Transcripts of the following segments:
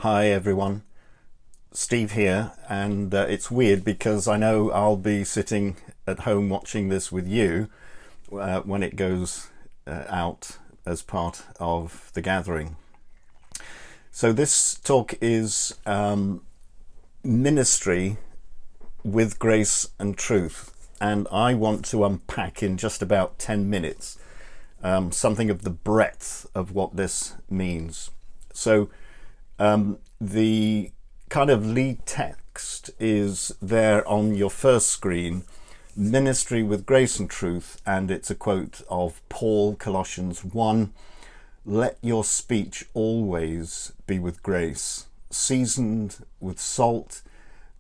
Hi everyone, Steve here, and it's weird because I know I'll be sitting at home watching this with you when it goes out as part of the gathering. So this talk is ministry with grace and truth, and I want to unpack in just about 10 minutes something of the breadth of what this means. So the kind of lead text is there on your first screen, ministry with grace and truth, and it's a quote of Paul, Colossians 1, "Let your speech always be with grace, seasoned with salt,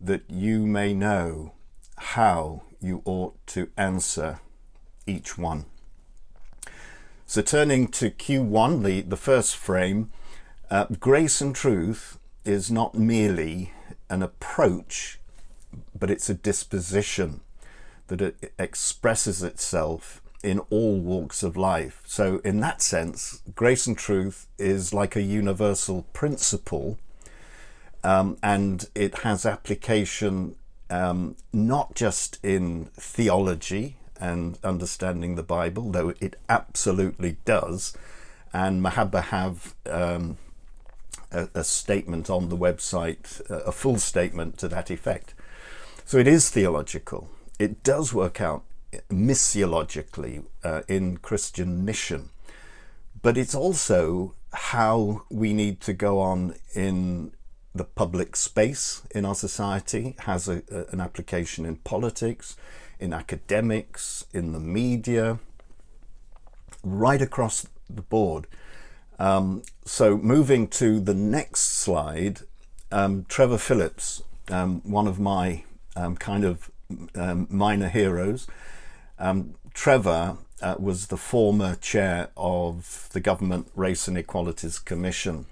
that you may know how you ought to answer each one." So turning to Q1, the first frame, grace and truth is not merely an approach, but it's a disposition that it expresses itself in all walks of life. So in that sense, grace and truth is like a universal principle, and it has application not just in theology and understanding the Bible, though it absolutely does. And Mahabba have a statement on the website, a full statement to that effect. So it is theological. It does work out missiologically in Christian mission, but it's also how we need to go on in the public space in our society, has an application in politics, in academics, in the media, right across the board. So moving to the next slide, Trevor Phillips, one of my kind of minor heroes. Trevor was the former chair of the Government Race and Equalities Commission,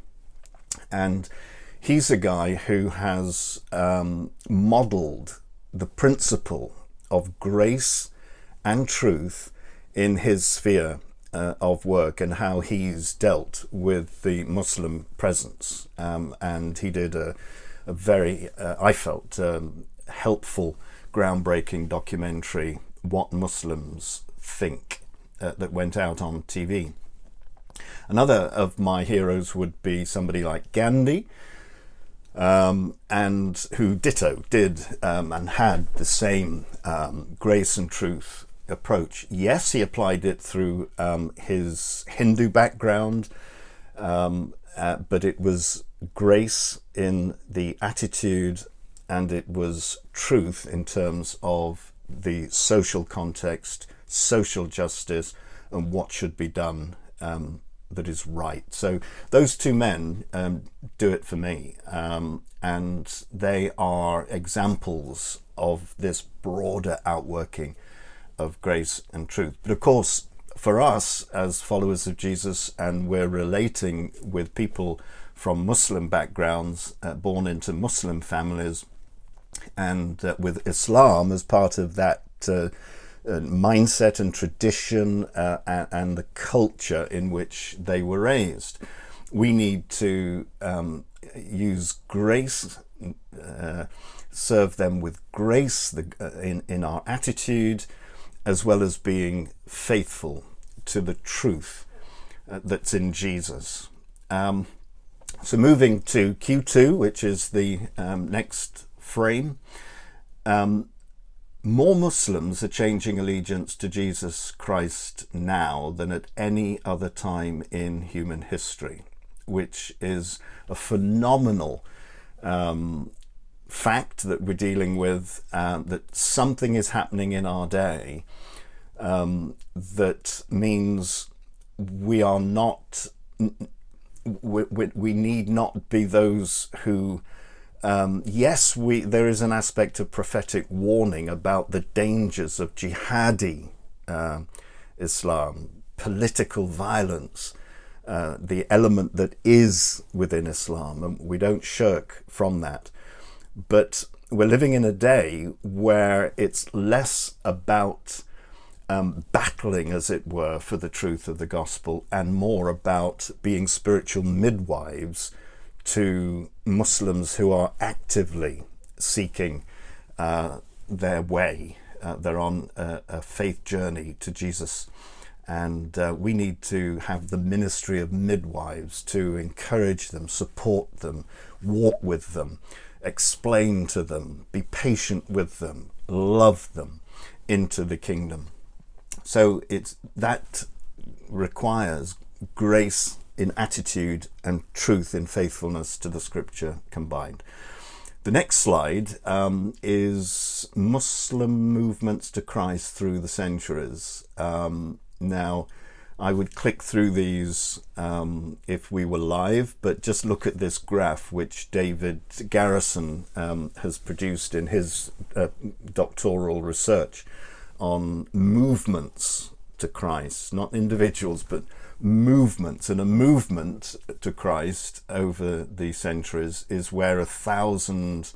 and he's a guy who has modelled the principle of grace and truth in his sphere of work, and how he's dealt with the Muslim presence. And he did a very, I felt, helpful, groundbreaking documentary, What Muslims Think, that went out on TV. Another of my heroes would be somebody like Gandhi, and who ditto did and had the same grace and truth approach. Yes, he applied it through his Hindu background, but it was grace in the attitude, and it was truth in terms of the social context, social justice, and what should be done that is right. So those two men do it for me, and they are examples of this broader outworking of grace and truth. But of course, for us as followers of Jesus, and we're relating with people from Muslim backgrounds, born into Muslim families, and with Islam as part of that mindset and tradition and the culture in which they were raised, we need to use grace, serve them with grace in our attitude, as well as being faithful to the truth that's in Jesus. So moving to Q2, which is the next frame, more Muslims are changing allegiance to Jesus Christ now than at any other time in human history, which is a phenomenal fact that we're dealing with, that something is happening in our day that means we are not, we need not be those who, yes, there is an aspect of prophetic warning about the dangers of jihadi Islam, political violence, the element that is within Islam, and we don't shirk from that. But we're living in a day where it's less about battling, as it were, for the truth of the gospel, and more about being spiritual midwives to Muslims who are actively seeking their way. They're on a faith journey to Jesus. And we need to have the ministry of midwives to encourage them, support them, walk with them, explain to them, be patient with them, love them into the kingdom. So that requires grace in attitude and truth in faithfulness to the scripture combined. The next slide is Muslim movements to Christ through the centuries. Now, I would click through these if we were live, but just look at this graph which David Garrison has produced in his doctoral research on movements to Christ, not individuals, but movements. And a movement to Christ over the centuries is where 1,000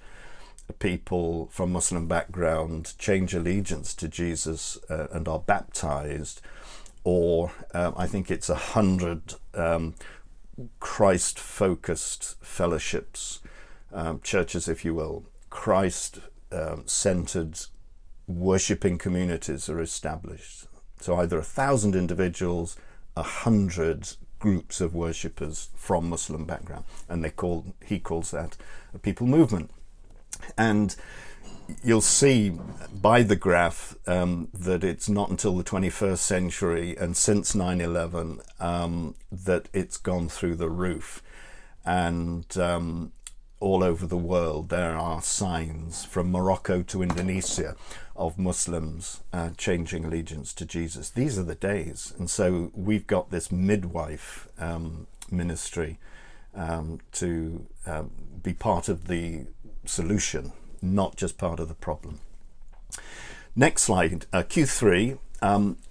people from Muslim background change allegiance to Jesus and are baptized, or I think it's 100 Christ-focused fellowships, churches, if you will, Christ-centered worshipping communities are established. So either 1,000 individuals, 100 groups of worshippers from Muslim background, and he calls that a people movement. And you'll see by the graph that it's not until the 21st century and since 9/11 that it's gone through the roof. And all over the world there are signs, from Morocco to Indonesia, of Muslims changing allegiance to Jesus. These are the days. And so we've got this midwife ministry to be part of the solution, not just part of the problem. Next slide, Q3.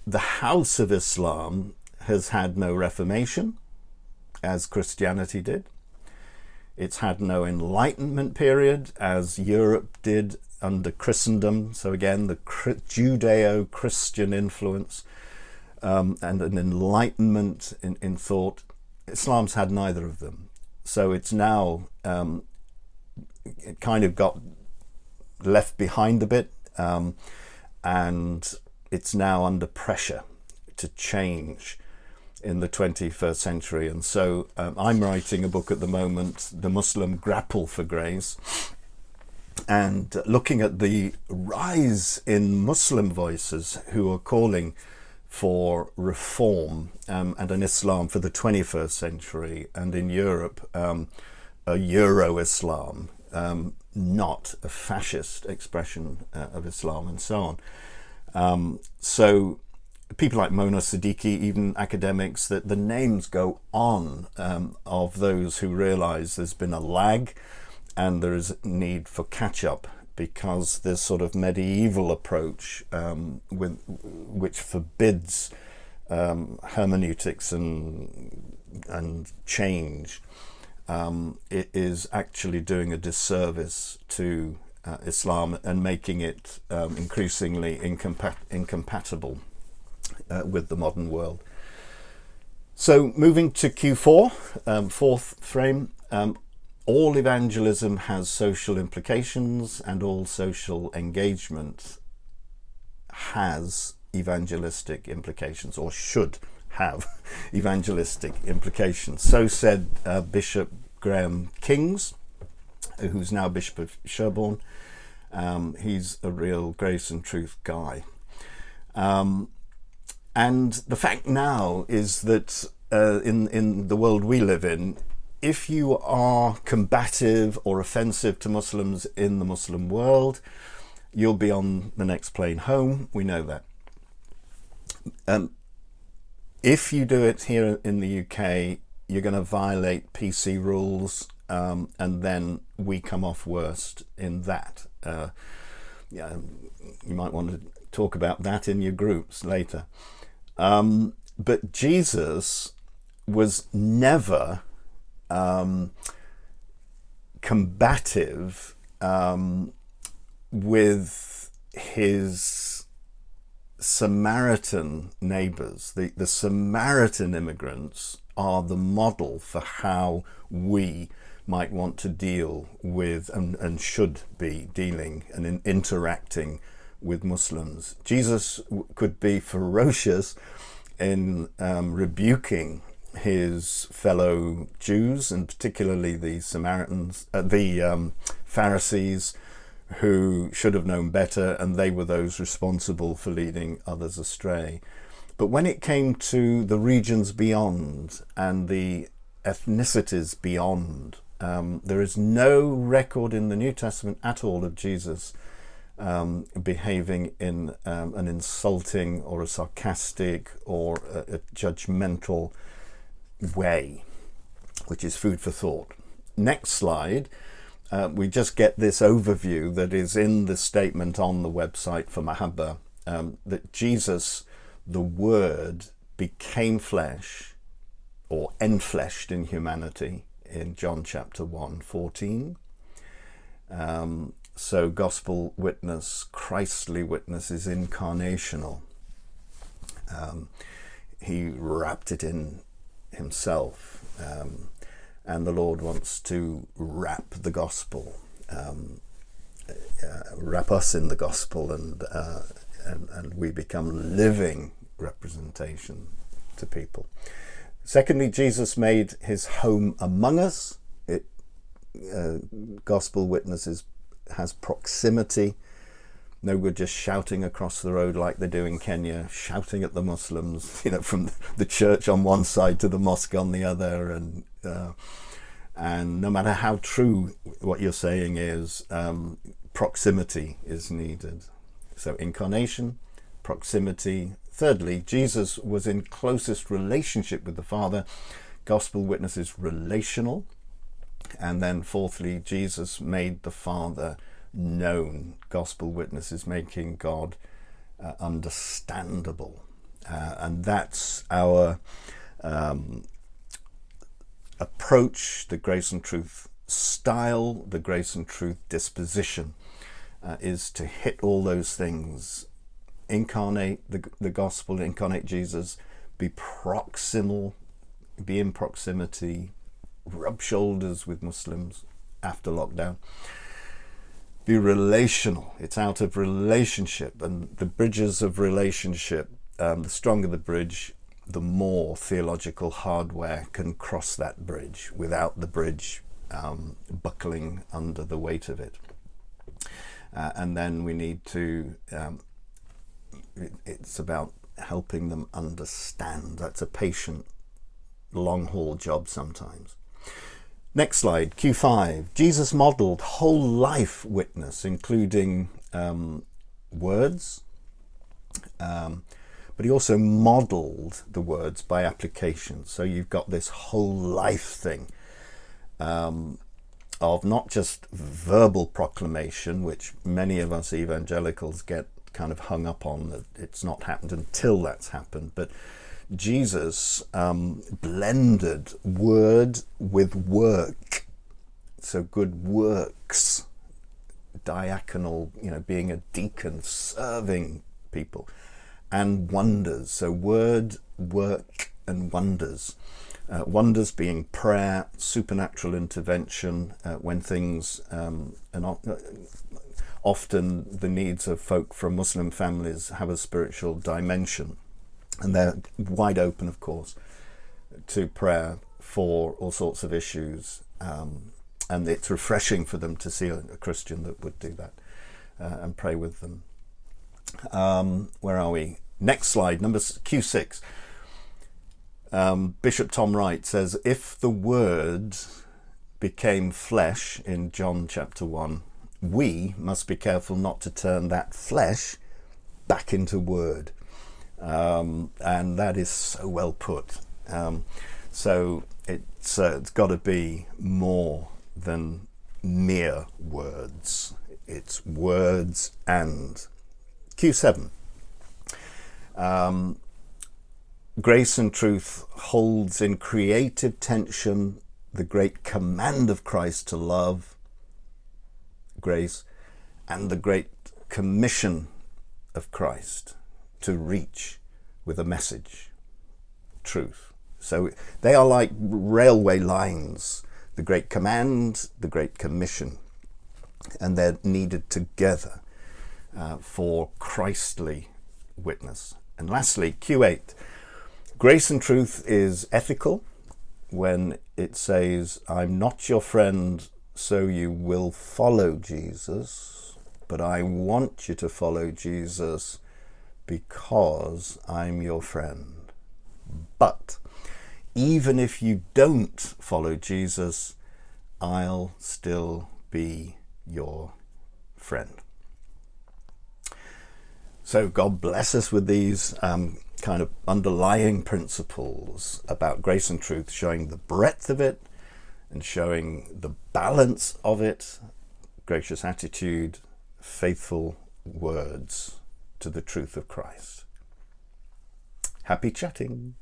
The House of Islam has had no reformation, as Christianity did. It's had no Enlightenment period, as Europe did under Christendom. So again, the Judeo-Christian influence and an Enlightenment in thought. Islam's had neither of them. So it's now it kind of got left behind a bit, and it's now under pressure to change in the 21st century. And so I'm writing a book at the moment, The Muslim Grapple for Grace, and looking at the rise in Muslim voices who are calling for reform and an Islam for the 21st century, and in Europe a Euro-Islam, not a fascist expression of Islam, and so on. So people like Mona Siddiqui, even academics, that the names go on of those who realize there's been a lag and there is a need for catch-up, because this sort of medieval approach which forbids hermeneutics and change, it is actually doing a disservice to Islam and making it increasingly incompatible with the modern world. So moving to Q4, fourth frame, all evangelism has social implications, and all social engagement has evangelistic implications, or should have evangelistic implications. So said Bishop Graham Kings, who's now Bishop of Sherborne. He's a real grace and truth guy. And the fact now is that in the world we live in, if you are combative or offensive to Muslims in the Muslim world, you'll be on the next plane home. We know that. If you do it here in the UK, you're going to violate PC rules, and then we come off worst in that. You might want to talk about that in your groups later. But Jesus was never combative with his Samaritan neighbors. The Samaritan immigrants are the model for how we might want to deal with and should be dealing and interacting with Muslims. Jesus could be ferocious in rebuking his fellow Jews, and particularly the Pharisees, who should have known better, and they were those responsible for leading others astray. But when it came to the regions beyond and the ethnicities beyond, there is no record in the New Testament at all of Jesus behaving in an insulting or a sarcastic or a judgmental way, which is food for thought. Next slide. We just get this overview that is in the statement on the website for Mahabba, that Jesus, the Word, became flesh, or enfleshed in humanity, in John chapter 1:14. So gospel witness, Christly witness, is incarnational. He wrapped it in himself, and the Lord wants to wrap the gospel, wrap us in the gospel, and we become living representation to people. Secondly, Jesus made his home among us. Gospel witnesses has proximity. No good just shouting across the road like they do in Kenya, shouting at the Muslims, from the church on one side to the mosque on the other, and no matter how true what you're saying is, proximity is needed. So incarnation, proximity. Thirdly, Jesus was in closest relationship with the Father. Gospel witness is relational. And then fourthly, Jesus made the Father known. Gospel witness is making God understandable. And that's our approach, the grace and truth style, the grace and truth disposition, is to hit all those things. Incarnate the gospel, incarnate Jesus, be proximal, be in proximity, rub shoulders with Muslims after lockdown. Be relational. It's out of relationship, and the bridges of relationship, the stronger the bridge, the more theological hardware can cross that bridge without the bridge buckling under the weight of it. And then we need to, it's about helping them understand. That's a patient, long haul job sometimes. Next slide, Q5. Jesus modeled whole life witness, including words, but he also modeled the words by application. So you've got this whole life thing of not just verbal proclamation, which many of us evangelicals get kind of hung up on, that it's not happened until that's happened, but Jesus blended word with work. So good works, diaconal, being a deacon, serving people, and wonders. So word, work, and wonders. Wonders being prayer, supernatural intervention, when things, often the needs of folk from Muslim families have a spiritual dimension. And they're wide open, of course, to prayer for all sorts of issues. And it's refreshing for them to see a Christian that would do that and pray with them. Where are we? Next slide, number Q6. Bishop Tom Wright says, if the Word became flesh in John chapter 1, we must be careful not to turn that flesh back into word. And that is so well put. So it's got to be more than mere words. It's words and. Q7. Grace and truth holds in creative tension the great command of Christ to love, grace, and the great commission of Christ to reach with a message, truth. So they are like railway lines the Great Command, the Great Commission, and they're needed together for Christly witness. And lastly, Q8, grace and truth is ethical when it says, I'm not your friend, so you will follow Jesus, but I want you to follow Jesus because I'm your friend. But even if you don't follow Jesus, I'll still be your friend. So God bless us with these kind of underlying principles about grace and truth, showing the breadth of it and showing the balance of it, gracious attitude, faithful words to the truth of Christ. Happy chatting.